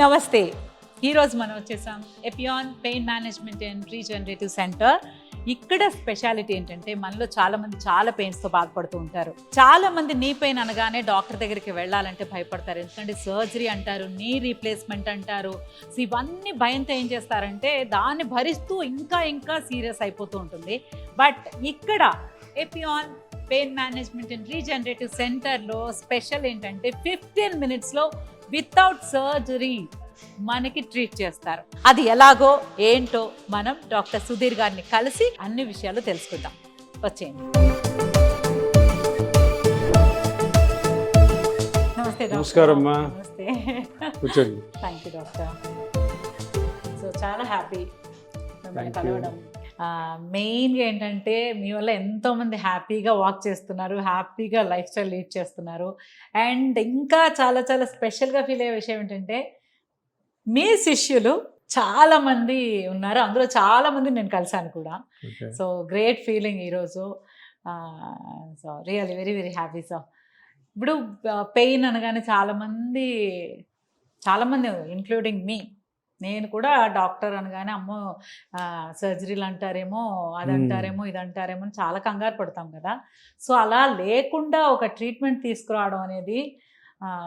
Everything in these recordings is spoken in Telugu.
నమస్తే. ఈరోజు మనం వచ్చేసాం Epione pain management and regenerative centre. ఇక్కడ స్పెషాలిటీ ఏంటంటే మనలో చాలా మంది చాలా పెయిన్స్తో బాధపడుతూ ఉంటారు. చాలా మంది నీ పెయిన్ అనగానే డాక్టర్ దగ్గరికి వెళ్ళాలంటే భయపడతారు. ఎందుకంటే సర్జరీ అంటారు, నీ రీప్లేస్మెంట్ అంటారు. సో ఇవన్నీ భయంతో ఏం చేస్తారంటే దాన్ని భరిస్తూ ఇంకా సీరియస్ అయిపోతూ ఉంటుంది. బట్ ఇక్కడ Epione pain management and regenerative సెంటర్లో స్పెషల్ ఏంటంటే 15 minutesలో వితౌట్ సర్జరీ మనకి ట్రీట్ చేస్తారు. అది ఎలాగో ఏంటో మనం డాక్టర్ సుధీర్ గారిని కలిసి అన్ని విషయాలు తెలుసుకుందాం. వచ్చేయండి. నమస్తే డాక్టర్. నమస్కారం అమ్మా. నమస్తే. కూర్చోండి. Thank you doctor. సో చాలా హ్యాపీ మిమ్మల్ని కలవడం. మెయిన్గా ఏంటంటే మీ వల్ల ఎంతోమంది హ్యాపీగా వాక్ చేస్తున్నారు, హ్యాపీగా లైఫ్ స్టైల్ లీడ్ చేస్తున్నారు. అండ్ ఇంకా చాలా చాలా స్పెషల్గా ఫీల్ అయ్యే విషయం ఏంటంటే మీ శిష్యులు చాలామంది ఉన్నారు, అందులో చాలామంది నేను కలిశాను కూడా. సో గ్రేట్ ఫీలింగ్ ఈరోజు. So really very very happy. So ఇప్పుడు పెయిన్ అనగానే చాలామంది ఇంక్లూడింగ్ మీ, నేను కూడా డాక్టర్ అనగానే అమ్మో సర్జరీలు అంటారేమో, అది అంటారేమో, ఇది అంటారేమో అని చాలా కంగారు పడతాం కదా. సో అలా లేకుండా ఒక ట్రీట్మెంట్ తీసుకురావడం అనేది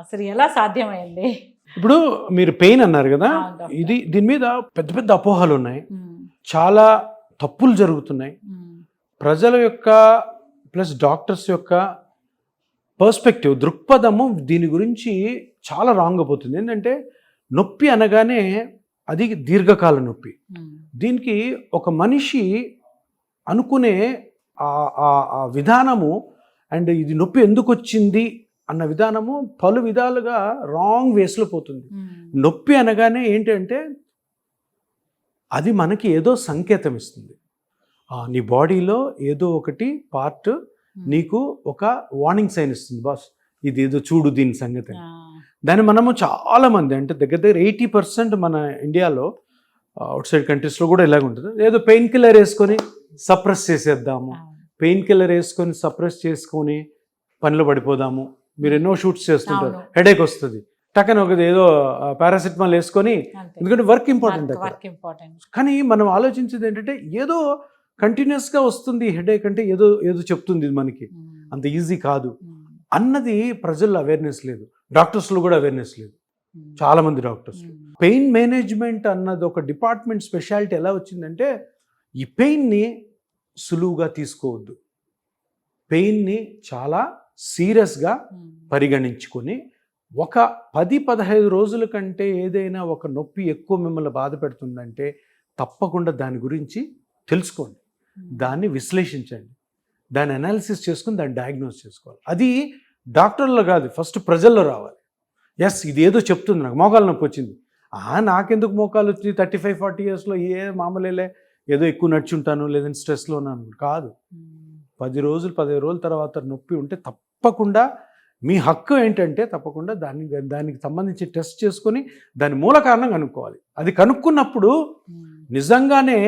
అసలు ఎలా సాధ్యమైంది? ఇప్పుడు మీరు పెయిన్ అన్నారు కదా, దీని మీద పెద్ద పెద్ద అపోహలు ఉన్నాయి, చాలా తప్పులు జరుగుతున్నాయి. ప్రజల యొక్క ప్లస్ డాక్టర్స్ యొక్క పర్స్పెక్టివ్, దృక్పథము దీని గురించి చాలా రాంగ్ అయిపోతుంది. ఏంటంటే నొప్పి అనగానే అది దీర్ఘకాల నొప్పి. దీనికి ఒక మనిషి అనుకునే ఆ విధానము అండ్ ఇది నొప్పి ఎందుకు వచ్చింది అన్న విధానము పలు విధాలుగా రాంగ్ వేస్లో పోతుంది. నొప్పి అనగానే ఏంటంటే అది మనకి ఏదో సంకేతం ఇస్తుంది. నీ బాడీలో ఏదో ఒకటి పార్ట్ నీకు ఒక వార్నింగ్ సైన్ ఇస్తుంది, బాస్ ఇది ఏదో చూడు దీని సంగతి. దాన్ని మనము చాలామంది అంటే దగ్గర 80% మన ఇండియాలో అవుట్ సైడ్ కంట్రీస్లో కూడా ఇలాగ ఉంటుంది. ఏదో పెయిన్ కిల్లర్ వేసుకొని సప్రెస్ చేసేద్దాము, పెయిన్ కిల్లర్ వేసుకొని సప్రెస్ చేసుకొని పనిలో పడిపోదాము. మీరు ఎన్నో షూట్స్ చేస్తుంటారు, హెడేక్ వస్తుంది, టక్కన ఒక ఏదో పారాసిటమాల్ వేసుకొని, ఎందుకంటే వర్క్ ఇంపార్టెంట్ అక్కడ. కానీ మనం ఆలోచించేది ఏంటంటే ఏదో కంటిన్యూస్గా వస్తుంది హెడేక్ అంటే ఏదో చెప్తుంది మనకి, అంత ఈజీ కాదు అన్నది ప్రజల్లో అవేర్నెస్ లేదు, డాక్టర్స్లో కూడా అవేర్నెస్ లేదు. చాలామంది డాక్టర్స్ పెయిన్ మేనేజ్మెంట్ అన్నది ఒక డిపార్ట్మెంట్ స్పెషాలిటీ ఎలా వచ్చిందంటే ఈ పెయిన్ని సులువుగా తీసుకోవద్దు, పెయిన్ని చాలా సీరియస్గా పరిగణించుకొని ఒక 10-15 రోజుల కంటే ఏదైనా ఒక నొప్పి ఎక్కువ మిమ్మల్ని బాధ పెడుతుందంటే తప్పకుండా దాని గురించి తెలుసుకోండి, దాన్ని విశ్లేషించండి, దాన్ని అనాలిసిస్ చేసుకుని దాన్ని డయాగ్నోస్ చేసుకోవాలి. అది డాక్టర్లో కాదు, ఫస్ట్ ప్రజల్లో రావాలి. ఎస్ ఇది ఏదో చెప్తుంది, నాకు మోకాలు నొప్పి వచ్చింది, నాకెందుకు మోకాలు వచ్చింది 35-40 yearsలో మామూలేలే ఏదో ఎక్కువ నడుచుంటాను లేదంటే స్ట్రెస్లో ఉన్నాను కాదు. 10 రోజులు 15 రోజుల తర్వాత నొప్పి ఉంటే తప్పకుండా మీ హక్కు ఏంటంటే తప్పకుండా దానికి సంబంధించి టెస్ట్ చేసుకొని దాని మూల కారణం కనుక్కోవాలి. అది కనుక్కున్నప్పుడు నిజంగానే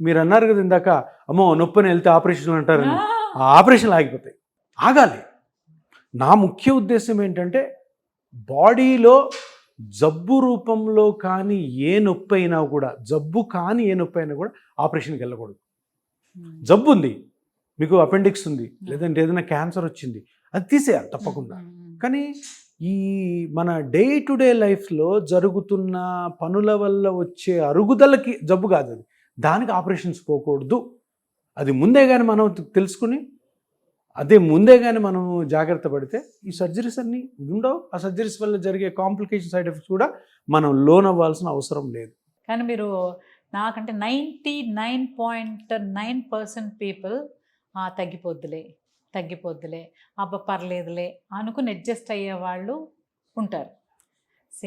మీరు అన్నారు కదా ఇందాక, అమ్మో నొప్పిని వెళ్తే ఆపరేషన్లు అంటారని, ఆ ఆపరేషన్లు ఆగిపోతాయి. ఆగాలి. నా ముఖ్య ఉద్దేశం ఏంటంటే బాడీలో జబ్బు రూపంలో కానీ ఏ నొప్పి అయినా కూడా, జబ్బు కానీ ఏ నొప్పి అయినా కూడా ఆపరేషన్కి వెళ్ళకూడదు. జబ్బు ఉంది, మీకు అపెండిక్స్ ఉంది, లేదంటే ఏదైనా క్యాన్సర్ వచ్చింది, అది తీసేయాలి తప్పకుండా. కానీ ఈ మన డే టు డే లైఫ్లో జరుగుతున్న పనుల వల్ల వచ్చే అరుగుదలకి జబ్బు కాదు అది, దానికి ఆపరేషన్స్ పోకూడదు. అది ముందే కానీ మనం తెలుసుకుని ముందే కానీ మనం జాగ్రత్త పడితే ఈ సర్జరీస్ అన్నీ ఉండవు. ఆ సర్జరీస్ వల్ల జరిగే కాంప్లికేషన్ సైడ్ ఎఫెక్ట్స్ కూడా మనం లోన్ అవ్వాల్సిన అవసరం లేదు. కానీ మీరు నాకంటే 99.9% పీపుల్ తగ్గిపోద్దులే అబ్బా పర్లేదులే అనుకుని అడ్జస్ట్ అయ్యే వాళ్ళు ఉంటారు.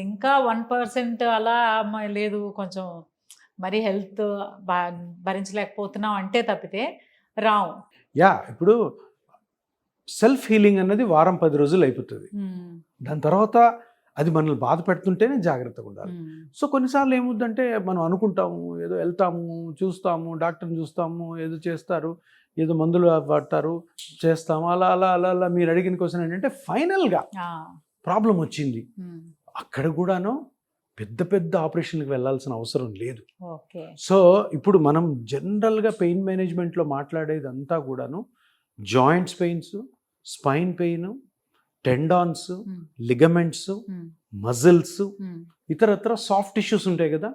ఇంకా 1% అలా లేదు కొంచెం మరి హెల్త్ భరించలేకపోతున్నాం అంటే తప్పితే రావు. ఇప్పుడు సెల్ఫ్ హీలింగ్ అన్నది 10 రోజులు అయిపోతుంది. దాని తర్వాత అది మనల్ని బాధ పెడుతుంటేనే జాగ్రత్తగా ఉండాలి. సో కొన్నిసార్లు ఏముందంటే మనం అనుకుంటాము, ఏదో వెళ్తాము, చూస్తాము, డాక్టర్ని చూస్తాము, ఏదో చేస్తారు, ఏదో మందులు పడతారు, చేస్తాము, అలా మీరు అడిగిన క్వశ్చన్ ఏంటంటే ఫైనల్గా ప్రాబ్లం వచ్చింది, అక్కడ కూడాను పెద్ద పెద్ద ఆపరేషన్కి వెళ్ళాల్సిన అవసరం లేదు. ఓకే. సో ఇప్పుడు మనం జనరల్గా పెయిన్ మేనేజ్మెంట్లో మాట్లాడేది అంతా కూడాను joints pains, spine pain, tendons, ligaments, muscles, ఇతరత్ర సాఫ్ట్ టిష్యూస్ ఉంటాయి కదా,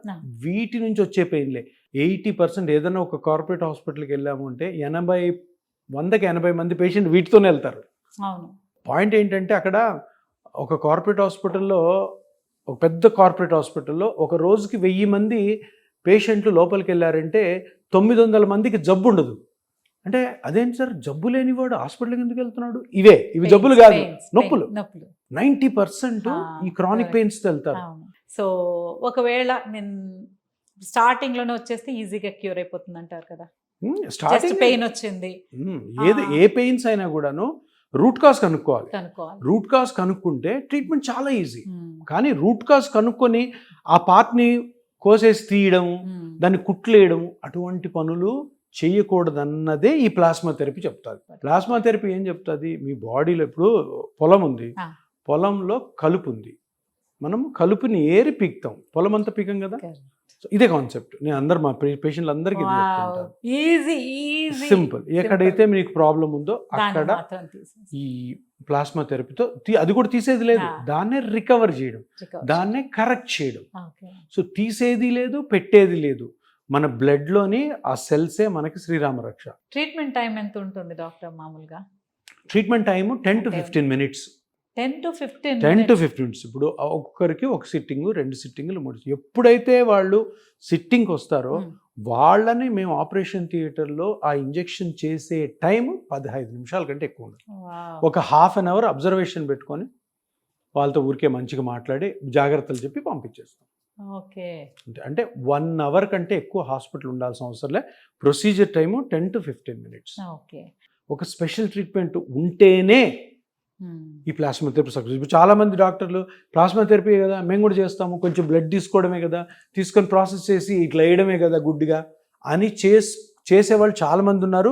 వీటి నుంచి వచ్చే పెయిన్లే 80%. ఏదైనా ఒక కార్పొరేట్ హాస్పిటల్కి వెళ్ళాము అంటే 100-80 మంది పేషెంట్ వీటితోనే వెళ్తారు. పాయింట్ ఏంటంటే అక్కడ ఒక కార్పొరేట్ హాస్పిటల్లో, ఒక పెద్ద కార్పొరేట్ హాస్పిటల్లో ఒక రోజుకి 1000 మంది పేషెంట్లు లోపలికి వెళ్ళారంటే 900 మందికి జబ్బు ఉండదు. అంటే అదేంటి సార్, జబ్బు లేనివాడు హాస్పిటల్కి ఎందుకు వెళ్తున్నాడు? ఇవి జబ్బులు కాదు, నొప్పులు. 90% ఈ క్రానిక్ పెయిన్స్ వెళ్తారు. సో ఒకవేళ నేను స్టార్టింగ్ లోనే వచ్చేస్తే ఈజీగా క్యూర్ అయిపోతుంది అంటారు కదా. స్టార్టింగ్ పెయిన్ వచ్చింది, ఏ పెయిన్స్ అయినా కూడాను రూట్ కాజ్ కనుక్కోవాలి. రూట్ కాజ్ కనుక్కుంటే ట్రీట్మెంట్ చాలా ఈజీ. కానీ రూట్ కాజ్ కనుక్కొని ఆ పార్ట్ని కోసేసి తీయడం, దాన్ని కుట్లేయడం, అటువంటి పనులు చేయకూడదన్నదే ఈ ప్లాస్మా థెరపీ చెప్తుంది. ప్లాస్మా థెరపీ ఏం చెప్తుంది, మీ బాడీలో ఇప్పుడు పొలం ఉంది, పొలంలో కలుపు ఉంది, మనం కలుపుని ఏరి పీకుతాం, పొలం అంతా పీకం కదా. ఇదే కాన్సెప్ట్ నేను అందరు మా పేషెంట్లు అందరికీ సింపుల్. ఎక్కడైతే మీకు ప్రాబ్లం ఉందో అక్కడ ఈ ప్లాస్మా థెరపీతో అది కూడా తీసేది లేదు, దాన్నే రికవర్ చేయడం, దాన్నే కరెక్ట్ చేయడం. సో తీసేది లేదు, పెట్టేది లేదు. మన బ్లడ్లోని ఆ సెల్సే మనకి శ్రీరామ రక్ష. ట్రీట్మెంట్ టైం ఎంత ఉంటుంది డాక్టర్ మామూలుగా? Treatment time 10 to 15 minutes. 10 to 15 minutes. ఇప్పుడు ఒక్కొక్కరికి ఒక సిట్టింగ్, 2 సిట్టింగులు, 3. ఎప్పుడైతే వాళ్ళు సిట్టింగ్కి వస్తారో వాళ్ళని మేము ఆపరేషన్ థియేటర్లో ఆ ఇంజెక్షన్ చేసే టైం 15 నిమిషాల కంటే ఎక్కువ ఉండదు. ఒక ½ an hour అబ్జర్వేషన్ పెట్టుకొని వాళ్ళతో ఊరికే మంచిగా మాట్లాడి జాగ్రత్తలు చెప్పి పంపించేస్తాం. ఓకే. అంటే 1 hour కంటే ఎక్కువ హాస్పిటల్ ఉండాల్సిన అవసరం లే. Procedure time 10 to 15 minutes. Okay. ఒక స్పెషల్ ట్రీట్మెంట్ ఉంటేనే ఈ ప్లాస్మా థెరపీ సక్సెస్. ఇప్పుడు చాలామంది డాక్టర్లు ప్లాస్మా థెరపీ కదా మేము కూడా చేస్తాము, కొంచెం బ్లడ్ తీసుకోవడమే కదా, తీసుకొని ప్రాసెస్ చేసి ఇట్లా వేయడమే కదా గుడ్డిగా అని చేసేవాళ్ళు చాలామంది ఉన్నారు.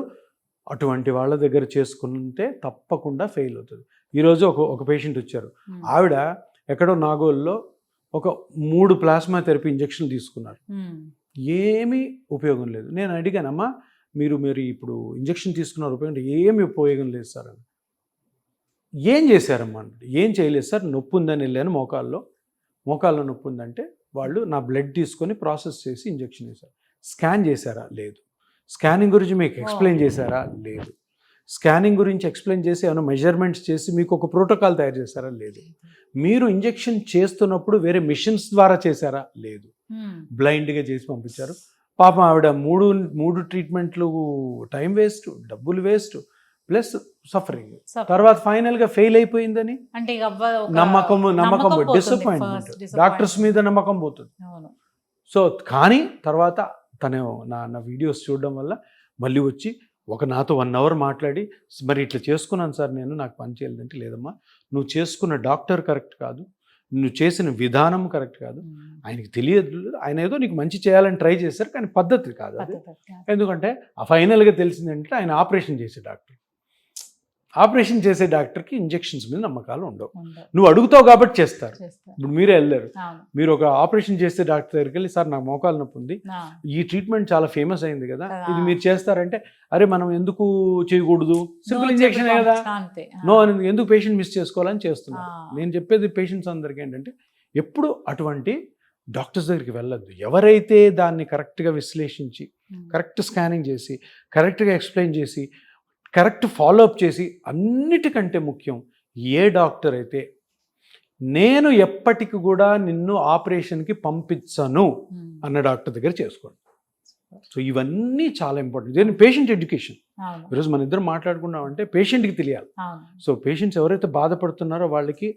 అటువంటి వాళ్ళ దగ్గర చేసుకుంటే తప్పకుండా ఫెయిల్ అవుతుంది. ఈరోజు ఒక పేషెంట్ వచ్చారు, ఆవిడ ఎక్కడో నాగోల్లో ఒక 3 ప్లాస్మా థెరపీ ఇంజెక్షన్లు తీసుకున్నారు, ఏమీ ఉపయోగం లేదు. నేను అడిగానమ్మా, మీరు ఇప్పుడు ఇంజెక్షన్ తీసుకున్నారు ఉపయోగం? ఏమీ ఉపయోగం లేదు సార్ అని. ఏం చేశారమ్మా అంటే, ఏం చేయలేదు సార్, నొప్పి ఉందని వెళ్ళాను, మోకాల్లో నొప్పి ఉందంటే వాళ్ళు నా బ్లడ్ తీసుకొని ప్రాసెస్ చేసి ఇంజెక్షన్ వేశారు. స్కాన్ చేశారా? లేదు. స్కానింగ్ గురించి మీకు ఎక్స్ప్లెయిన్ చేశారా? లేదు. స్కానింగ్ గురించి ఎక్స్ప్లెయిన్ చేసి ఏమైనా మెజర్మెంట్స్ చేసి మీకు ఒక ప్రోటోకాల్ తయారు చేశారా? లేదు. మీరు ఇంజెక్షన్ చేస్తున్నప్పుడు వేరే మిషన్స్ ద్వారా చేశారా? లేదు. బ్లైండ్గా చేసి పంపించారు. పాపం ఆవిడ 3 ట్రీట్మెంట్లు, టైం వేస్ట్, డబ్బులు వేస్ట్, ప్లస్ సఫరింగ్. తర్వాత ఫైనల్గా ఫెయిల్ అయిపోయిందని నమ్మకం డిసప్పాయింట్మెంట్, డాక్టర్స్ మీద నమ్మకం పోతుంది. సో కానీ తర్వాత తను నా వీడియోస్ చూడడం వల్ల మళ్ళీ వచ్చి నాతో 1 hour మాట్లాడి, మరి ఇట్లా చేసుకున్నాను సార్ నేను, నాకు పని చేయలేదంటే, లేదమ్మా నువ్వు చేసుకున్న డాక్టర్ కరెక్ట్ కాదు, నువ్వు చేసిన విధానం కరెక్ట్ కాదు, ఆయనకి తెలియదు, ఆయన ఏదో నీకు మంచి చేయాలని ట్రై చేశారు కానీ పద్ధతి కాదు అది. ఎందుకంటే ఆ ఫైనల్గా తెలిసిందంటే ఆయన ఆపరేషన్ చేసే డాక్టర్, ఆపరేషన్ చేసే డాక్టర్కి ఇంజెక్షన్స్ మీద నమ్మకాలు ఉండవు. నువ్వు అడుగుతావు కాబట్టి చేస్తారు. ఇప్పుడు మీరే వెళ్ళారు, మీరు ఒక ఆపరేషన్ చేసే డాక్టర్ దగ్గరికి వెళ్ళి, సార్ నాకు మోకాలు నొప్పి ఉంది, ఈ ట్రీట్మెంట్ చాలా ఫేమస్ అయింది కదా, ఇది మీరు చేస్తారంటే, అరే మనం ఎందుకు చేయకూడదు, సింపుల్ ఇంజెక్షన్ కదా, నో అని ఎందుకు పేషెంట్ మిస్ చేసుకోవాలని చేస్తున్నారు. నేను చెప్పేది పేషెంట్స్ అందరికీ ఏంటంటే, ఎప్పుడు అటువంటి డాక్టర్స్ దగ్గరికి వెళ్ళొద్దు. ఎవరైతే దాన్ని కరెక్ట్గా విశ్లేషించి, కరెక్ట్ స్కానింగ్ చేసి, కరెక్ట్గా ఎక్స్ప్లెయిన్ చేసి, కరెక్ట్ ఫాలోఅప్ చేసి, అన్నిటికంటే ముఖ్యం ఏ డాక్టర్ అయితే నేను ఎప్పటికి కూడా నిన్ను ఆపరేషన్కి పంపించను అన్న డాక్టర్ దగ్గర చేసుకోండి. సో ఇవన్నీ చాలా ఇంపార్టెంట్. దీని పేషెంట్ ఎడ్యుకేషన్. ఈరోజు మన ఇద్దరు మాట్లాడుకున్నామంటే పేషెంట్కి తెలియాలి. సో పేషెంట్స్ ఎవరైతే బాధపడుతున్నారో వాళ్ళకి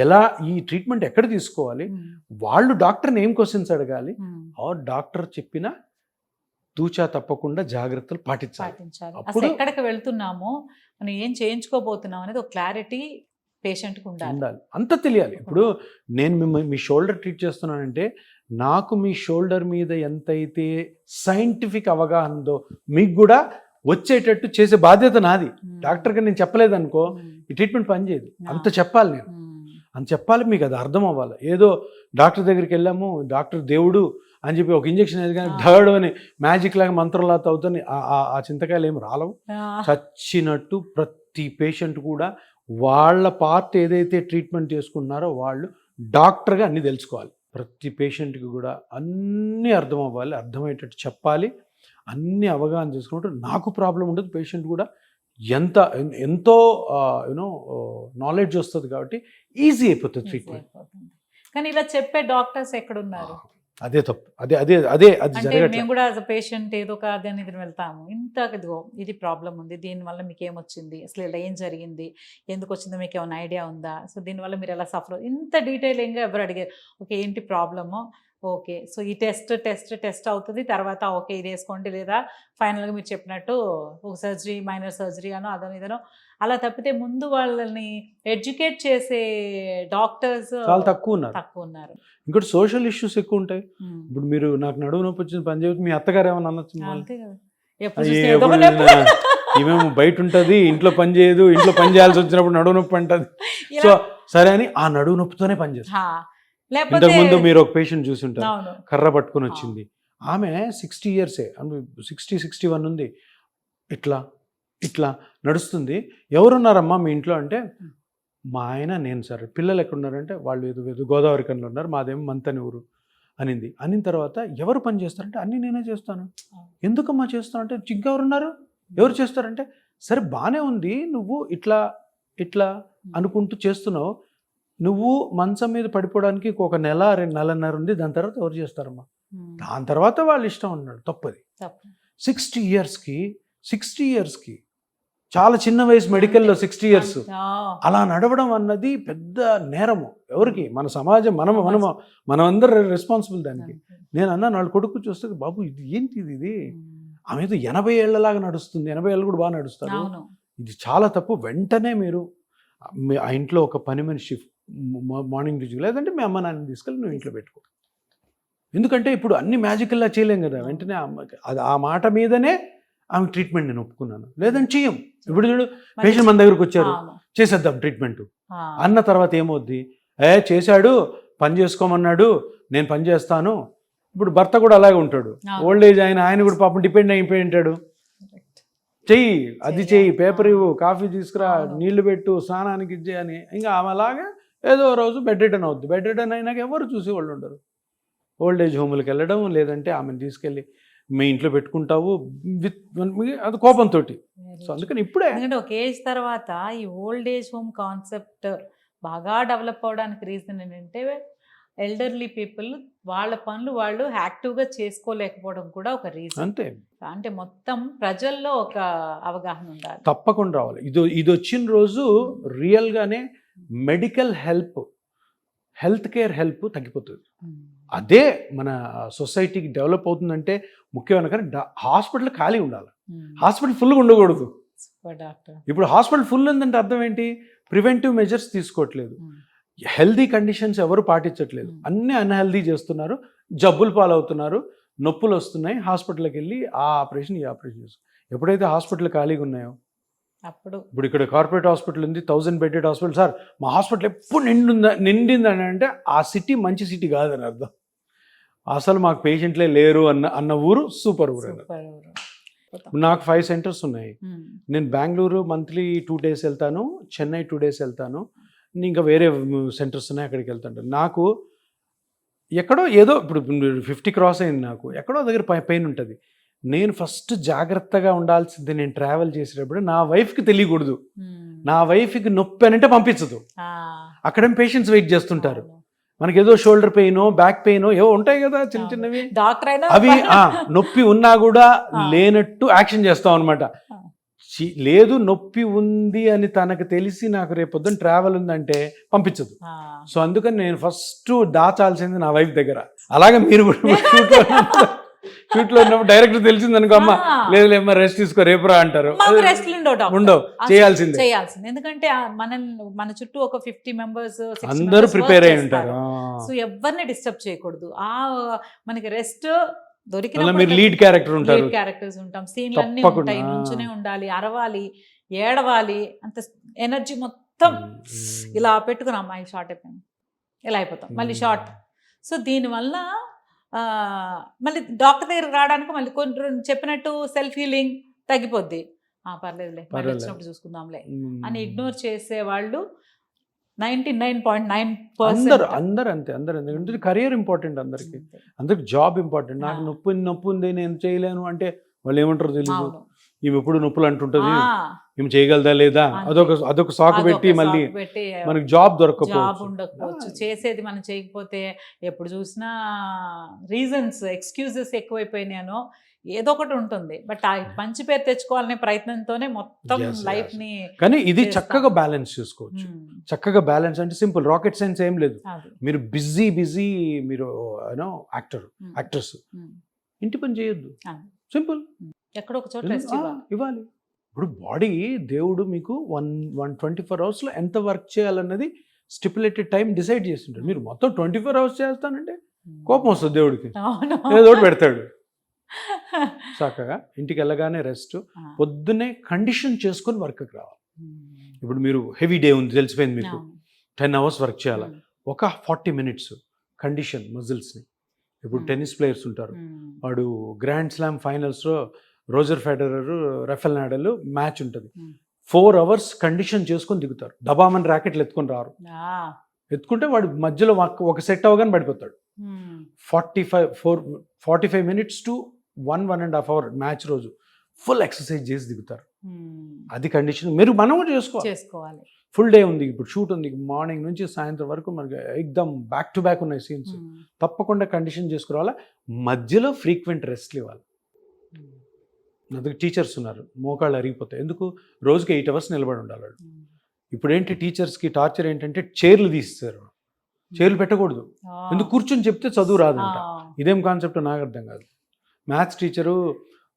ఎలా ఈ ట్రీట్మెంట్ ఎక్కడ తీసుకోవాలి, వాళ్ళు డాక్టర్ని ఏం క్వశ్చన్స్ అడగాలి, ఆ డాక్టర్ చెప్పిన తూచా తప్పకుండా జాగ్రత్తలు పాటించాలి. అసలు ఎక్కడికి వెళ్తున్నామో, మనం ఏం చేయించుకోబోతున్నాం అనేది ఒక క్లారిటీ పేషెంట్కి ఉండాలి, అంత తెలియాలి. ఇప్పుడు నేను మీ షోల్డర్ ట్రీట్ చేస్తున్నానంటే, నాకు మీ షోల్డర్ మీద ఎంతైతే సైంటిఫిక్ అవగాహన ఉందో మీకు కూడా వచ్చేటట్టు చేసే బాధ్యత నాది. డాక్టర్గా నేను చెప్పలేదు అనుకో, ఈ ట్రీట్మెంట్ పనిచేయదు. అంత చెప్పాలి, నేను అంత చెప్పాలి, మీకు అది అర్థం అవ్వాలి. ఏదో డాక్టర్ దగ్గరికి వెళ్ళాము, డాక్టర్ దేవుడు అని చెప్పి ఒక ఇంజక్షన్ వేసి కానీ ధర్డ్ అని మ్యాజిక్ లాగా మంత్రంలా అవుతుంది. ఆ చింతకాయలు ఏమి రాలవు. చచ్చినట్టు ప్రతి పేషెంట్ కూడా వాళ్ళ పార్ట్ ఏదైతే ట్రీట్మెంట్ చేసుకున్నారో వాళ్ళు డాక్టర్గా అన్నీ తెలుసుకోవాలి. ప్రతి పేషెంట్కి కూడా అన్నీ అర్థం అవ్వాలి, అర్థమయ్యేటట్టు చెప్పాలి, అన్నీ అవగాహన చేసుకుంటూ నాకు ప్రాబ్లం ఉండదు, పేషెంట్ కూడా ఎంతో యూనో నాలెడ్జ్ వస్తుంది కాబట్టి ఈజీ అయిపోతుంది ట్రీట్మెంట్. కానీ ఇలా చెప్పే డాక్టర్స్ ఎక్కడున్నారు? అదే తప్పు, అది అంటే జరగట్లేదు. మేము కూడా యాజ్ అ పేషెంట్ ఏదో ఒక దాని ఇది వెళ్తాము, ఇంత ఇదిగో ఇది ప్రాబ్లం ఉంది, దీనివల్ల మీకు ఏమొచ్చింది, అసలు ఇలా ఏం జరిగింది, ఎందుకు వచ్చిందో మీకు ఏమైనా ఐడియా ఉందా, సో దీనివల్ల మీరు ఎలా సఫర్, ఇంత డీటెయిలింగ్గా ఎవరు అడిగారు. ఓకే ఏంటి ప్రాబ్లము, ఓకే సో ఈ టెస్ట్ అవుతుంది, తర్వాత ఓకే ఇది వేసుకోండి, లేదా ఫైనల్గా మీరు చెప్పినట్టు ఒక సర్జరీ, మైనర్ సర్జరీ అనో అదనో ఇదనో, అలా తప్పితే ముందు వాళ్ళని ఎడ్యుకేట్ చేసే డాక్టర్స్ చాలా తక్కువ ఉన్నారు. ఇంకోటి సోషల్ ఇష్యూస్ ఎక్కువ ఉంటాయి. ఇప్పుడు మీరు నాకు నడువు నొప్పి వచ్చింది పని చేయవచ్చు, మీ అత్తగారు ఏమన్నా అనొచ్చు, అంతే కదా, ఎప్పుడు చూస్తే ఏదో ఒక నొప్పి. ఈమెమో బయట ఉంటుంది, ఇంట్లో పని చేయదు, ఇంట్లో పని చేయాల్సి వచ్చినప్పుడు నడువు నొప్పి అంటది. సో సరే అని ఆ నడువు నొప్పితోనే పని చేస్తారు. ఇంతకు ముందు మీరు ఒక పేషెంట్ చూసి ఉంటారు, కర్ర పట్టుకుని వచ్చింది, ఆమె 60 years, 61 ఉంది, ఇట్లా నడుస్తుంది. ఎవరున్నారమ్మా మీ ఇంట్లో అంటే, మా ఆయన నేను సార్, పిల్లలు ఎక్కడున్నారంటే వాళ్ళు ఏదో గోదావరి కన్నులో ఉన్నారు, మాదేమో మంతని ఊరు అనిన తర్వాత ఎవరు పని చేస్తారంటే అన్నీ నేనే చేస్తాను. ఎందుకమ్మా చేస్తాను అంటే, ఇంకెవరున్నారు, ఎవరు చేస్తారంటే, సరే బాగానే ఉంది, నువ్వు ఇట్లా అనుకుంటూ చేస్తున్నావు, నువ్వు మంచం మీద పడిపోవడానికి ఒక నెల 2.5 ఉంది, దాని తర్వాత ఎవరు చేస్తారమ్మా, దాని తర్వాత వాళ్ళు ఇష్టం అన్నాడు. తప్పది. 60 yearsకి చాలా చిన్న వయసు, మెడికల్లో 60 years అలా నడవడం అన్నది పెద్ద నేరము. ఎవరికి? మన సమాజం, మనం అందరూ రెస్పాన్సిబుల్ దానికి. నేను అన్నా వాళ్ళ కొడుకు చూస్తే, బాబు ఇది ఏంటి ఇది, ఆమె ఏదో 80 ఏళ్లలాగా నడుస్తుంది, 80 ఏళ్ళు కూడా బాగా నడుస్తారు, ఇది చాలా తప్పు. వెంటనే మీరు ఆ ఇంట్లో ఒక పని మనిషి మార్నింగ్ డ్యూటీ, లేదంటే మీ అమ్మ నాన్న తీసుకెళ్ళి నువ్వు ఇంట్లో పెట్టుకో. ఎందుకంటే ఇప్పుడు అన్ని మ్యాజికల్లా చేయలేం కదా. వెంటనే ఆ మాట మీదనే ఆమె ట్రీట్మెంట్ నేను ఒప్పుకున్నాను, లేదంటే చెయ్యం. ఇప్పుడు చూడు, పేషెంట్ మన దగ్గరకు వచ్చారు, చేసేద్దాం ట్రీట్మెంట్ అన్న తర్వాత ఏమవుద్ది, చేశాడు, పని చేసుకోమన్నాడు, నేను పని చేస్తాను. ఇప్పుడు భర్త కూడా అలాగే ఉంటాడు, ఓల్డ్ ఏజ్ ఆయన కూడా పాపం డిపెండ్ అయిపోయి ఉంటాడు. చెయ్యి, అది చెయ్యి, పేపర్ ఇవ్వు, కాఫీ తీసుకురా, నీళ్లు పెట్టు, స్నానానికి ఇచ్చే అని. ఇంకా ఆమె అలాగే ఏదో రోజు బెడ్ రిటర్న్ అవుద్ది. బెడ్ రిటర్న్ అయినాక ఎవరు చూసేవాళ్ళు ఉండరు. ఓల్డ్ ఏజ్ హోమ్కి వెళ్ళడం, లేదంటే ఆమెను తీసుకెళ్ళి మీ ఇంట్లో పెట్టుకుంటావు అది కోపంతో. సో అందుకని ఇప్పుడే, ఎందుకంటే ఒక ఏజ్ తర్వాత ఈ ఓల్డ్ ఏజ్ హోమ్ కాన్సెప్ట్ బాగా డెవలప్ అవడానికి రీజన్ ఏంటంటే, ఎల్డర్లీ పీపుల్ వాళ్ళ పనులు వాళ్ళు యాక్టివ్గా చేసుకోలేకపోవడం కూడా ఒక రీజన్. అంతే. అంటే మొత్తం ప్రజల్లో ఒక అవగాహన ఉండాలి, తప్పకుండా రావాలి. ఇది వచ్చిన రోజు రియల్గానే మెడికల్ హెల్త్ కేర్ హెల్ప్ తగ్గిపోతుంది. అదే మన సొసైటీకి డెవలప్ అవుతుందంటే ముఖ్యమైన, కానీ హాస్పిటల్ ఖాళీ ఉండాలి, హాస్పిటల్ ఫుల్గా ఉండకూడదు. ఇప్పుడు హాస్పిటల్ ఫుల్ ఉందంటే అర్థం ఏంటి, ప్రివెంటివ్ మెజర్స్ తీసుకోవట్లేదు, హెల్దీ కండిషన్స్ ఎవరు పాటించట్లేదు, అన్నీ అన్హెల్దీ చేస్తున్నారు, జబ్బులు పాలవుతున్నారు, నొప్పులు వస్తున్నాయి, హాస్పిటల్కి వెళ్ళి ఈ ఆపరేషన్ చేస్తారు. ఎప్పుడైతే హాస్పిటల్ ఖాళీగా ఉన్నాయో, ఇప్పుడు ఇక్కడ కార్పొరేట్ హాస్పిటల్ ఉంది, 1000 బెడెడ్ హాస్పిటల్, సార్ మా హాస్పిటల్ ఎప్పుడు నిండిందని అంటే ఆ సిటీ మంచి సిటీ కాదని అర్థం. అసలు మాకు పేషెంట్లే లేరు అన్న ఊరు సూపర్ ఊరు. నాకు 5 centers ఉన్నాయి. నేను బెంగళూరు మంత్లీ 2 days వెళ్తాను, చెన్నై 2 days వెళ్తాను, ఇంకా వేరే సెంటర్స్ ఉన్నాయి అక్కడికి వెళ్తాను. నాకు ఎక్కడో ఏదో ఇప్పుడు 50 cross అయింది, నాకు ఎక్కడో దగ్గర పెయిన్ ఉంటుంది. నేను ఫస్ట్ జాగ్రత్తగా ఉండాల్సింది, నేను ట్రావెల్ చేసేటప్పుడు నా వైఫ్కి తెలియకూడదు. నా వైఫ్కి నొప్పి అనంటే పంపించదు. అక్కడేం పేషెంట్స్ వెయిట్ చేస్తుంటారు, మనకి ఏదో షోల్డర్ పెయిన్, బ్యాక్ పెయిన్ ఏవో ఉంటాయి కదా చిన్నవి, అవి నొప్పి ఉన్నా కూడా లేనట్టు యాక్షన్ చేస్తాం అనమాట. లేదు నొప్పి ఉంది అని తనకు తెలిసి నాకు రేపొద్దున ట్రావెల్ ఉందంటే పంపించదు. సో అందుకని నేను ఫస్ట్ దాచాల్సింది నా వైఫ్ దగ్గర. అలాగే మీరు కూడా షూట్లో ఉన్నప్పుడు డైరెక్టర్ తెలిసింది అనుకో, అమ్మ లేదులేమ్మా రెస్ట్ తీసుకో రేపు రా అంటారు. ఉండవు, చేయాల్సిందే. ఎందుకంటే మన చుట్టూ ఒక 50 members అందరూ ప్రిపేర్ అయి ఉంటారు. సో ఎవరిని డిస్టర్బ్ చేయకూడదు. మనకి రెస్ట్ దొరికిన మీరు లీడ్ క్యారెక్టర్స్ ఉంటాం, సీన్లు అన్నీ ఉంటాయి, నుంచునే ఉండాలి, అరవాలి, ఏడవాలి, అంత ఎనర్జీ మొత్తం ఇలా పెట్టుకుని అమ్మాయి షార్ట్ అయిపోయింది, ఇలా అయిపోతాం, మళ్ళీ షార్ట్ సో దీనివల్ల మళ్ళీ డాక్టర్ దగ్గర రావడానికి మళ్ళీ కొన్ని చెప్పినట్టు సెల్ఫ్ హీలింగ్ తగ్గిపోద్ది, పర్లేదులే మళ్ళీ పర్వాలేదు. వచ్చినప్పుడు చూసుకుందాంలే మ్మ్. అని ఇగ్నోర్ చేసే వాళ్ళు 99.9%. అందరు అంతే, ఎందుకంటే కెరియర్ ఇంపార్టెంట్ అందరికి జాబ్ ఇంపార్టెంట్. నాకు నొప్పి ఉంది నేను చేయలేను అంటే వాళ్ళు ఏమంటారు తెలియదు, అవును. ఈమె ఎప్పుడు నొప్పులు అంటుంటది, ఆ, ఈమె చేయగలదా లేదా, అంతే. అదొక సాకు పెట్టి అదొక మళ్ళీ సాకు పెట్టి మనకి జాబ్ జాబ్ దొరకకపోవచ్చు. ఉండకపోవచ్చు, చేసేది మనం చేయకపోతే ఎప్పుడు చూసినా రీజన్స్ ఎక్స్క్యూజెస్ ఎక్కువైపోయినానో ఏదో ఒకటి ఉంటుంది. బట్ ఆ మంచి పేరు తెచ్చుకోవాలనే ప్రయత్నంతోనే మొత్తం Yes, yes. లైఫ్ ని కానీ ఇది చేస్తాం. చక్కగా బ్యాలెన్స్ చేసుకోవచ్చు. చక్కగా బ్యాలెన్స్ అంటే సింపుల్, రాకెట్ సైన్స్ ఏం లేదు. అది. మీరు బిజీ మీరు యూనో యాక్టర్స్ ఇంటి పని చేయొద్దు, అవును. సింపుల్ ఎక్కడో ఒక చోట రెస్ట్ ఇవ్వాలి. ఇవ్వాలి. ఇప్పుడు బాడీ దేవుడు మీకు 124 అవర్స్లో ఎంత వర్క్ చేయాలన్నది స్టిపులేటెడ్ టైం డిసైడ్ చేసింటాడు. మీరు మొత్తం 24 అవర్స్ చేస్తానంటే కోపం వస్తుంది దేవుడికి, అవును. ఏదో ఒకటి పెడతాడు. చక్కగా ఇంటికి వెళ్ళగానే రెస్ట్, పొద్దున్నే కండిషన్ చేసుకొని వర్క్కి రావాలి. ఇప్పుడు మీరు హెవీ డే ఉంది తెలిసిపోయింది మీకు, 10 అవర్స్ వర్క్ చేయాలి, ఒక 40 minutes కండిషన్ మజిల్స్ని. ఇప్పుడు టెన్నిస్ ప్లేయర్స్ ఉంటారు, వాడు గ్రాండ్ స్లామ్ ఫైనల్స్లో Roger Federer Rafael Nadal match ఉంటుంది, 4 hours కండిషన్ చేసుకొని దిగుతారు, దబామని ర్యాకెట్లు ఎత్తుకొని రారు. ఎత్తుకుంటే వాడు మధ్యలో ఒక సెట్ అవ్వగానే పడిపోతాడు. 45 minutes to 1.5 hour మ్యాచ్ రోజు ఫుల్ ఎక్సర్సైజ్ చేసి దిగుతారు. అది కండిషన్ మనం కూడా చేసుకోవాలి. ఫుల్ డే ఉంది, ఇప్పుడు షూట్ ఉంది, మార్నింగ్ నుంచి సాయంత్రం వరకు మనకి ఎక్దమ్ బ్యాక్ టు బ్యాక్ ఉన్నాయి సీన్స్, తప్పకుండా కండిషన్ చేసుకురావాలా. మధ్యలో ఫ్రీక్వెంట్ రెస్ట్లు ఇవ్వాలి. అందుకు టీచర్స్ ఉన్నారు, మోకాళ్ళు అరిగిపోతాయి, ఎందుకు రోజుకి 8 hours నిలబడి ఉండాలి. ఇప్పుడు ఏంటి టీచర్స్కి టార్చర్ ఏంటంటే చైర్లు తీస్తారు, చైర్లు పెట్టకూడదు, ఎందుకు కూర్చొని చెప్తే చదువు రాదంట. ఇదేం కాన్సెప్ట్ నాకు అర్థం కాదు. మ్యాథ్స్ టీచరు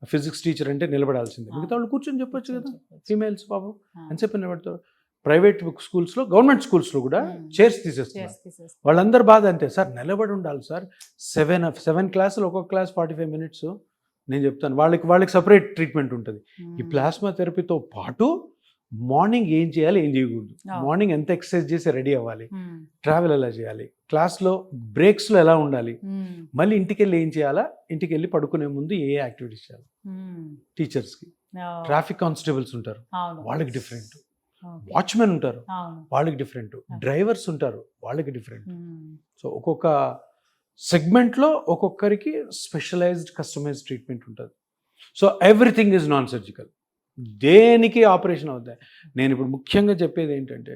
ఫిజిక్స్ టీచర్ అంటే నిలబడాల్సిందే, మిగతా వాళ్ళు కూర్చొని చెప్పొచ్చు కదా. ఫీమేల్స్ పాపం అని చెప్పి నిలబడతారు. ప్రైవేట్ స్కూల్స్లో, గవర్నమెంట్ స్కూల్స్లో కూడా చైర్స్ తీసేస్తున్నారు. వాళ్ళందరూ బాధ అంతే, సార్ నిలబడి ఉండాలి సార్, 7 క్లాసులు, ఒక్కొక్క క్లాస్ 45 minutes. నేను చెప్తాను వాళ్ళకి సపరేట్ ట్రీట్మెంట్ ఉంటుంది. ఈ ప్లాస్మా థెరపీతో పాటు మార్నింగ్ ఏం చేయాలి, ఏం చేయకూడదు, మార్నింగ్ ఎంత ఎక్సర్సైజ్ చేసి రెడీ అవ్వాలి, ట్రావెల్ ఎలా చేయాలి, క్లాస్లో బ్రేక్స్లో ఎలా ఉండాలి, మళ్ళీ ఇంటికి వెళ్ళి ఏం చేయాలా, ఇంటికి వెళ్ళి పడుకునే ముందు ఏ యాక్టివిటీస్ చేయాలి. టీచర్స్కి ట్రాఫిక్ కానిస్టేబుల్స్ ఉంటారు, వాళ్ళకి డిఫరెంట్. వాచ్మెన్ ఉంటారు, వాళ్ళకి డిఫరెంట్. డ్రైవర్స్ ఉంటారు, వాళ్ళకి డిఫరెంట్. సో ఒక్కొక్క సెగ్మెంట్లో ఒక్కొక్కరికి స్పెషలైజ్డ్ కస్టమైజ్డ్ ట్రీట్మెంట్ ఉంటుంది. So everything is non surgical, దేనికి ఆపరేషన్ అవుతాయి. నేను ఇప్పుడు ముఖ్యంగా చెప్పేది ఏంటంటే,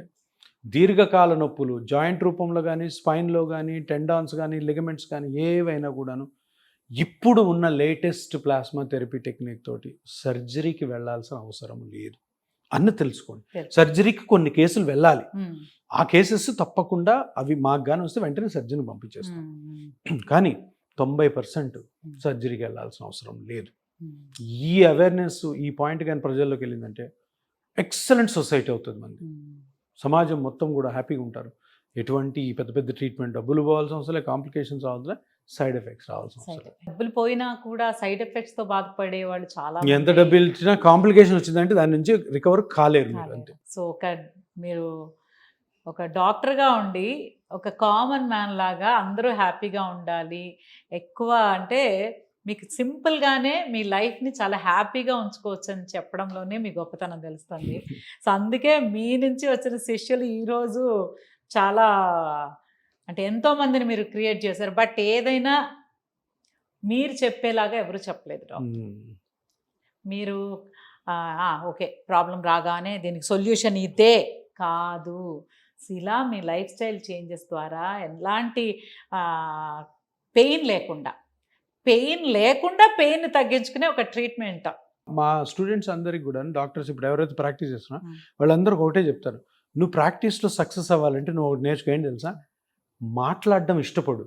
దీర్ఘకాల నొప్పులు జాయింట్ రూపంలో కానీ, స్పైన్లో కానీ, టెండాన్స్ కానీ, లిగమెంట్స్ కానీ ఏవైనా కూడాను ఇప్పుడు ఉన్న లేటెస్ట్ ప్లాస్మా థెరపీ టెక్నిక్ తోటి సర్జరీకి వెళ్ళాల్సిన అవసరం లేదు అన్న తెలుసుకోండి. సర్జరీకి కొన్ని కేసులు వెళ్ళాలి, ఆ కేసెస్ తప్పకుండా అవి మాకు కానీ వస్తే వెంటనే సర్జరీని పంపించేస్తాం. కానీ 90% సర్జరీకి వెళ్ళాల్సిన అవసరం లేదు. ఈ అవేర్నెస్, ఈ పాయింట్ కానీ ప్రజల్లోకి వెళ్ళిందంటే ఎక్సలెంట్ సొసైటీ అవుతుంది. మనది సమాజం మొత్తం కూడా హ్యాపీగా ఉంటారు. ఎటువంటి పెద్ద పెద్ద ట్రీట్మెంట్ డబ్బులు పోవాల్సిన అవసరం లేదు, కాంప్లికేషన్స్ అవసరం, సైడ్ ఎఫెక్ట్స్ రావాల్సిన అవసరం. డబ్బులు పోయినా కూడా సైడ్ ఎఫెక్ట్స్ తో బాధపడే వాళ్ళు చాలా, ఎంత డబ్బులు ఇచ్చినా కాంప్లికేషన్ వచ్చిందంటే దాని నుంచి రికవర్ కాలేరు మీరు అంతే. సో మీరు ఒక డాక్టర్గా ఉండి ఒక కామన్ మ్యాన్ లాగా అందరూ హ్యాపీగా ఉండాలి, ఎక్కువ అంటే మీకు సింపుల్గానే మీ లైఫ్ని చాలా హ్యాపీగా ఉంచుకోవచ్చు అని చెప్పడంలోనే మీ గొప్పతనం తెలుస్తుంది. సో అందుకే మీ నుంచి వచ్చిన శిష్యులు ఈరోజు చాలా అంటే ఎంతోమందిని మీరు క్రియేట్ చేశారు. బట్ ఏదైనా మీరు చెప్పేలాగా ఎవరు చెప్పలేదు డాక్టర్. మీరు ఓకే ప్రాబ్లం రాగానే దీనికి సొల్యూషన్ ఇదే కాదు, ఇలా మీ లైఫ్ స్టైల్ చేంజెస్ ద్వారా ఎలాంటి పెయిన్ లేకుండా పెయిన్ తగ్గించుకునే ఒక ట్రీట్మెంట్. మా స్టూడెంట్స్ అందరికి కూడా, డాక్టర్స్ ఇప్పుడు ఎవరైతే ప్రాక్టీస్ చేస్తున్నా వాళ్ళందరూ ఒకటే చెప్తారు, నువ్వు ప్రాక్టీస్లో సక్సెస్ అవ్వాలంటే నువ్వు ఒకటి నేర్చుకో, ఏంటి తెలుసా, మాట్లాడడం ఇష్టపడు.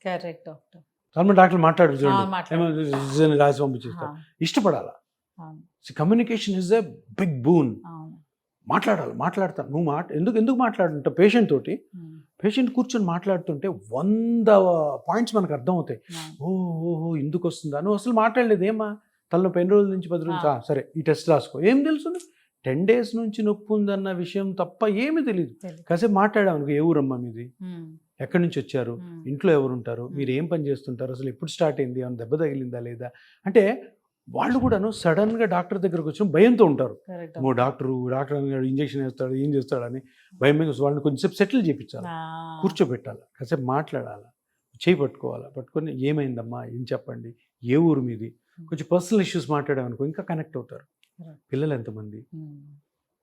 Correct doctor. చాలా డాక్టర్లు మాట్లాడు చూడండి, రాసి పంపించేస్తారు. ఇష్టపడాలా. Communication is a big boon. మాట్లాడతాను నువ్వు ఎందుకు మాట్లాడుతుంటావు పేషెంట్ తోటి. పేషెంట్ కూర్చొని మాట్లాడుతుంటే 100 points మనకు అర్థం అవుతాయి. ఓహో ఎందుకు వస్తుందా, నువ్వు అసలు మాట్లాడలేదు, ఏమా తలనొప్పి 10 రోజుల నుంచి 10 రోజులు, సరే ఈ టెస్ట్ రాసుకో, ఏం తెలుసు 10 days నుంచి నొప్పి ఉందన్న విషయం తప్ప ఏమీ తెలియదు. కాసేపు మాట్లాడామనుకో, ఏ ఊరమ్మా మీది, ఎక్కడి నుంచి వచ్చారు, ఇంట్లో ఎవరు ఉంటారు, మీరు ఏం పని చేస్తుంటారు, అసలు ఎప్పుడు స్టార్ట్ అయింది, ఏమైనా దెబ్బ తగిలిందా లేదా, అంటే వాళ్ళు కూడాను సడన్గా డాక్టర్ దగ్గరకు వచ్చిన భయంతో ఉంటారు. డాక్టర్ ఇంజెక్షన్ వేస్తాడు, ఏం చేస్తాడని భయం మీద వాళ్ళని కొంచెంసేపు సెటిల్ చేయించాలి, కూర్చోబెట్టాలి, కాసేపు మాట్లాడాలి, చేయి పట్టుకొని ఏమైందమ్మా, ఏం చెప్పండి, ఏ ఊరు మీది, కొంచెం పర్సనల్ ఇష్యూస్ మాట్లాడామనుకో ఇంకా కనెక్ట్ అవుతారు. పిల్లలు ఎంతమంది,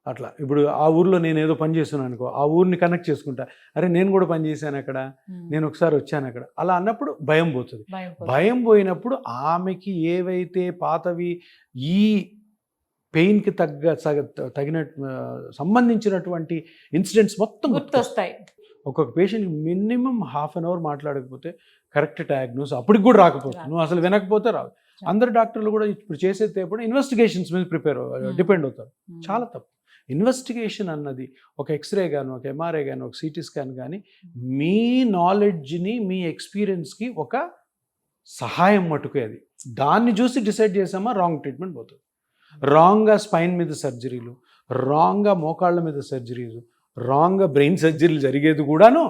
అట్లా ఇప్పుడు ఆ ఊర్లో నేను ఏదో పని చేస్తున్నాను అనుకో, ఆ ఊరిని కనెక్ట్ చేసుకుంటా, అరే నేను కూడా పని చేశాను అక్కడ, నేను ఒకసారి వచ్చాను అక్కడ, అలా అన్నప్పుడు భయం పోతుంది. భయం పోయినప్పుడు ఆమెకి ఏవైతే పాతవి ఈ పెయిన్కి తగిన సంబంధించినటువంటి ఇన్సిడెంట్స్ మొత్తం గుర్తొస్తాయి. ఒక్కొక్క patient minimum half an hour మాట్లాడకపోతే కరెక్ట్ డయాగ్నోస్ అప్పటికి కూడా రాకపోతే, నువ్వు అసలు వినకపోతే రాదు. అందరు డాక్టర్లు కూడా ఇప్పుడు చేసేది ఎప్పుడు ఇన్వెస్టిగేషన్స్ మీద డిపెండ్ అవుతారు. చాలా తప్పు. ఇన్వెస్టిగేషన్ అన్నది ఒక ఎక్స్రే కానీ, ఒక ఎంఆర్ఐ కానీ, ఒక సిటీ స్కాన్ కానీ మీ నాలెడ్జ్ని, మీ ఎక్స్పీరియన్స్కి ఒక సహాయం మటుకే. అది దాన్ని చూసి డిసైడ్ చేసామా రాంగ్ ట్రీట్మెంట్ పోతుంది. రాంగ్గా స్పైన్ మీద సర్జరీలు, రాంగ్గా మోకాళ్ళ మీద సర్జరీలు, రాంగ్గా బ్రెయిన్ సర్జరీలు జరిగేది కూడాను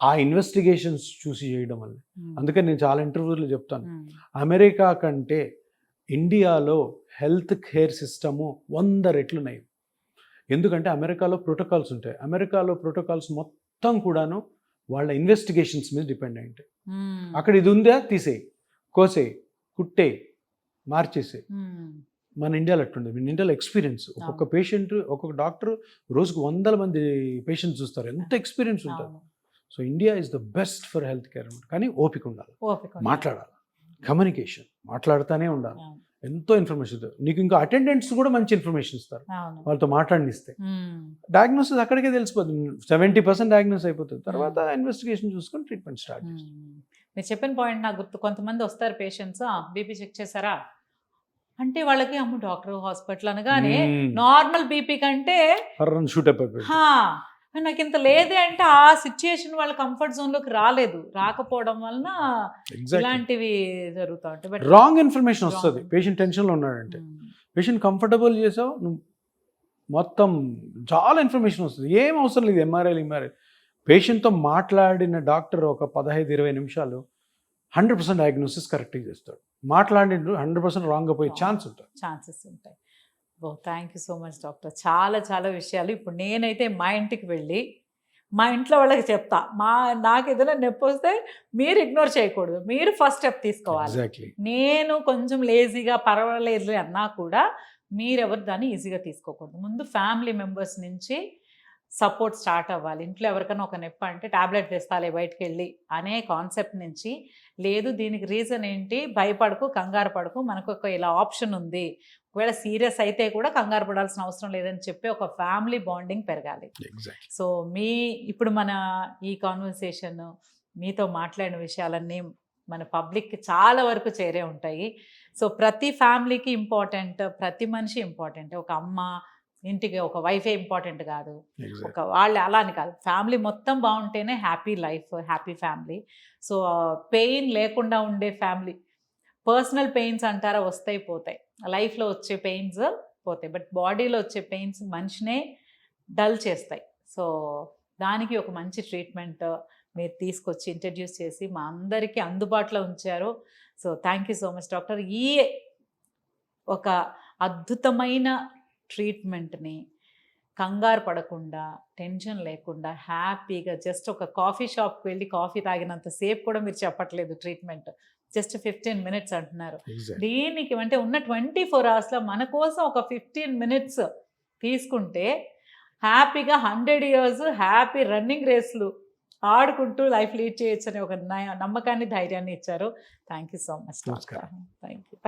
ఆ ఇన్వెస్టిగేషన్స్ చూసి చేయడం వల్ల. అందుకని నేను చాలా ఇంటర్వ్యూలో చెప్తాను, అమెరికా కంటే ఇండియాలో హెల్త్ కేర్ సిస్టము 100 రెట్లు నయం. ఎందుకంటే అమెరికాలో ప్రోటోకాల్స్ ఉంటాయి. అమెరికాలో ప్రోటోకాల్స్ మొత్తం కూడాను వాళ్ళ ఇన్వెస్టిగేషన్స్ మీద డిపెండ్ అయి ఉంటాయి. అక్కడ ఇది ఉందా, తీసేయి, కోసేయి, కుట్టేయి, మార్చేసేయి. మన ఇండియాలో అట్టుండే. మన ఇండియాలో ఎక్స్పీరియన్స్, ఒక్కొక్క పేషెంట్, ఒక్కొక్క డాక్టర్ రోజుకు 100 మంది పేషెంట్స్ చూస్తారు, ఎంత ఎక్స్పీరియన్స్ ఉంటుంది. So India is the best for health care. కానీ ఓపిక ఉండాలి, మాట్లాడాలి, కమ్యూనికేషన్, మాట్లాడుతూనే ఉండాలి, ఎంతో ఇన్ఫర్మేషన్. నీకు ఇంకా అటెండెంట్స్ కూడా మంచి ఇన్ఫర్మేషన్ ఇస్తారు, వాళ్ళతో మాట్లాడిస్తే డయాగ్నోసిస్ అక్కడికే తెలిసిపోతుంది. 70% డయాగ్నోస్ అయిపోతుంది. తర్వాత ఇన్వెస్టిగేషన్ చూసుకొని ట్రీట్మెంట్ స్టార్ట్ చేస్తాం. మీరు చెప్పిన పాయింట్ నాకు గుర్తు. కొంతమంది వస్తారు పేషెంట్స్, బీపీ చెక్ చేశారా అంటే వాళ్ళకి అమ్మ డాక్టర్ హాస్పిటల్ అనగానే నార్మల్ బీపీ కంటే షూట్ అయిపోయింది, నాకు ఇంత లేదే అంటే ఆ సిచ్యుయేషన్ వాళ్ళ కంఫర్ట్ జోన్ లోకి రాకపోవడం వలన ఇలాంటివి జరుగుతూ ఉంటాయి. బట్ రాంగ్ ఇన్ఫర్మేషన్ వస్తుంది. పేషెంట్ టెన్షన్లో ఉన్నాడంటే పేషెంట్ కంఫర్టబుల్ చేసావు, నువ్వు మొత్తం చాలా ఇన్ఫర్మేషన్ వస్తుంది. ఏం అవసరం లేదు ఎంఆర్ఐ. పేషెంట్తో మాట్లాడిన డాక్టర్ ఒక 15-20 నిమిషాలు 100% డయాగ్నోసిస్ కరెక్ట్గా చేస్తాడు. మాట్లాడిన 100% రాంగ్గా పోయే ఛాన్సెస్ ఉంటాయి. Thank you so much doctor. చాలా చాలా విషయాలు. ఇప్పుడు నేనైతే మా ఇంటికి వెళ్ళి మా ఇంట్లో వాళ్ళకి చెప్తా, నాకు ఏదైనా నొప్పి వస్తే మీరు ఇగ్నోర్ చేయకూడదు, మీరు ఫస్ట్ స్టెప్ తీసుకోవాలి. నేను కొంచెం లేజీగా పర్వాలేదు అన్నా కూడా మీరెవరు దాన్ని ఈజీగా తీసుకోకూడదు. ముందు ఫ్యామిలీ మెంబర్స్ నుంచి సపోర్ట్ స్టార్ట్ అవ్వాలి. ఇంట్లో ఎవరికైనా ఒక నొప్పి అంటే టాబ్లెట్ తెస్తాలే బయటకు వెళ్ళి అనే కాన్సెప్ట్ నుంచి, లేదు దీనికి రీజన్ ఏంటి, భయపడకు, కంగారు పడకు, మనకు ఒక ఇలా ఆప్షన్ ఉంది, ఒకవేళ సీరియస్ అయితే కూడా కంగారు పడాల్సిన అవసరం లేదని చెప్పి ఒక ఫ్యామిలీ బాండింగ్ పెరగాలి. సో ఇప్పుడు మన ఈ కాన్వర్సేషన్, మీతో మాట్లాడిన విషయాలన్నీ మన పబ్లిక్కి చాలా వరకు చేరే ఉంటాయి. సో ప్రతి ఫ్యామిలీకి ఇంపార్టెంట్, ప్రతి మనిషి ఇంపార్టెంట్. ఒక అమ్మ ఇంటికి ఒక వైఫే ఇంపార్టెంట్ కాదు, ఒక వాళ్ళు అలా అని కాదు, ఫ్యామిలీ మొత్తం బాగుంటేనే happy life, happy family. So pain లేకుండా ఉండే ఫ్యామిలీ, పర్సనల్ పెయిన్స్ అంటారా వస్తాయి పోతాయి, లైఫ్లో వచ్చే పెయిన్స్ పోతాయి, బట్ బాడీలో వచ్చే పెయిన్స్ మనిషినే డల్ చేస్తాయి. సో దానికి ఒక మంచి ట్రీట్మెంట్ మీరు తీసుకొచ్చి ఇంట్రడ్యూస్ చేసి మా అందరికీ అందుబాటులో ఉంచారు. So thank you so much doctor. ఈ ఒక అద్భుతమైన ట్రీట్మెంట్ని కంగారు పడకుండా, టెన్షన్ లేకుండా, హ్యాపీగా జస్ట్ ఒక కాఫీ షాప్కి వెళ్ళి కాఫీ తాగినంత సేపు కూడా మీరు చెప్పట్లేదు, ట్రీట్మెంట్ జస్ట్ 15 minutes అంటున్నారు. దీనికి అంటే ఉన్న 24 hours మన కోసం ఒక 15 minutes తీసుకుంటే హ్యాపీగా 100 years హ్యాపీ రన్నింగ్ రేస్లు ఆడుకుంటూ లైఫ్ లీడ్ చేయొచ్చు అనే ఒక నమ్మకాన్ని, ధైర్యాన్ని ఇచ్చారు. Thank you so much. నమస్కారం. Thank you.